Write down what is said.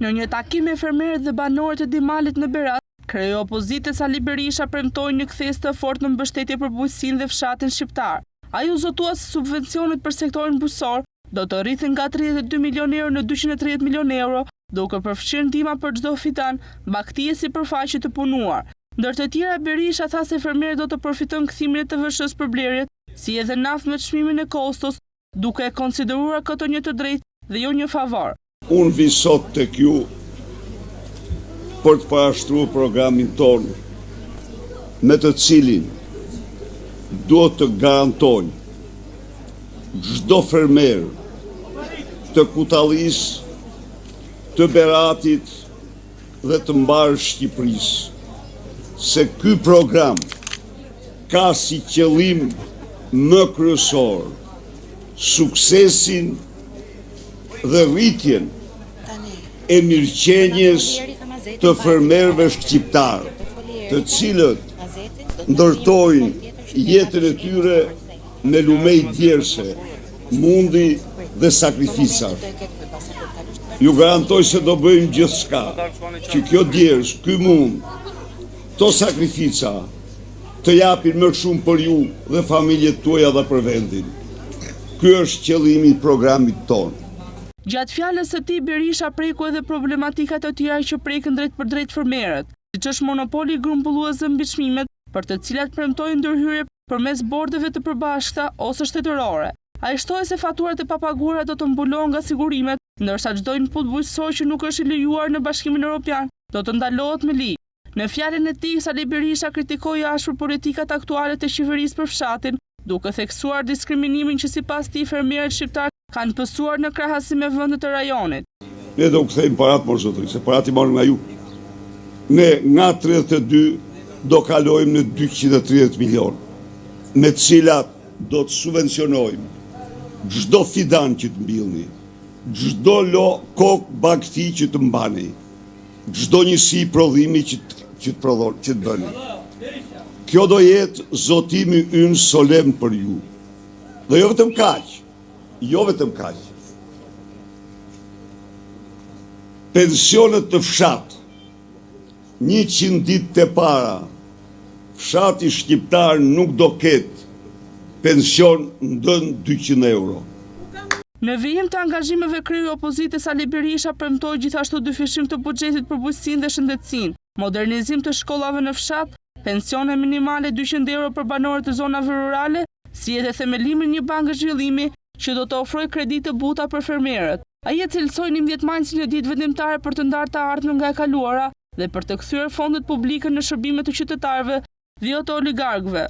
Në një takim me fermerët dhe banorët e Dimalit në Berat, kreu opozitë Sali Berisha premtoi një kthes të fortë në mbështetje për bujqësinë dhe fshatin shqiptar. Ai u zotua se subvencionet për sektorin bujqësor do të rrithen nga 32 milion euro në 230 milion euro, duke përfshirë ndihma për çdo fitan, baktie si përfaqe të punuar. Ndër të tjera, Berisha tha se fermerët do të përfitojnë kthimin e TVSH-s për blerjet, si edhe naftë me çmimin e kostos, duke e konsideruar këto një të drejtë dhe jo një favor. Unë vi sot tek ju për të parashtruar programin tonë, me të cilin duhet të garantojnë çdo fermer të Kutallisë, të Beratit dhe të mbarë Shqipërisë, se ky program ka si qëllim më kryesor suksesin dhe rritjen e mirëqenjes të fermerëve shqiptar, të cilët ndërtojnë jetën e tyre me lumej djerse, mundi dhe sakrifica. Ju garantoj se do bëjmë gjithçka që kjo djersh, ky mund, to sakrifica të japin më shumë për ju dhe familjet tuaja dhe për vendin. Ky është qëllimi i programit tonë. Gjatë fjalës së tij, Berisha preku edhe problematikat të tjera që prekën drejt për drejt fermerët, siç është monopoli grumbulluesve mbi çmimet, për të cilat premtojnë ndërhyrje përmes bordeve të përbashkëta ose shtetërore. Ai shtoi se faturat e papaguara do të mbulohen nga sigurimet, ndërsa çdo input bujqësor që nuk është i lejuar në Bashkimin Evropian do të ndalohet me ligj. Në fjalën e tij, Sali Berisha kritikoi ashpër politikat aktuale të qeverisë për fshatin, duke theksuar diskriminimin që sipas tij fermerët shqiptar kanë pësuar në krahasim me vendet e rajonit. Ne do kthejmë parat më zotëri, se parat i marrim nga ju. Ne nga 32 do kalojmë në 230 milion, me të cilat do të subvencionojmë çdo fidan që të mbillni, çdo kokë bagti që të mbani, çdo njësi prodhimi që të bëni. Kjo do jetë zotimi ynë solemn për ju. Dhe jo vetëm kaq. Pensionet të fshat, 100 ditë të para, fshati shqiptar nuk do ketë pension ndën 200 euro. Në vijim të angazhimeve, kreu i opozitës Sali Berisha premtoi gjithashtu dyfishim të buxhetit për bujqësinë dhe shëndetësinë, modernizim të shkollave në fshat, pensione minimale 200 euro për banorët e zonave rurale, si edhe themelimin një bankë zhvillimi që do të ofrojë kredi të buta për fermerët. Ai e cilësoi 11 maj si një ditë vendimtare për të ndarë të ardhmen nga e kaluara dhe për të kthyer fondet publike në shërbime të qytetarëve dhe jo të oligarkëve.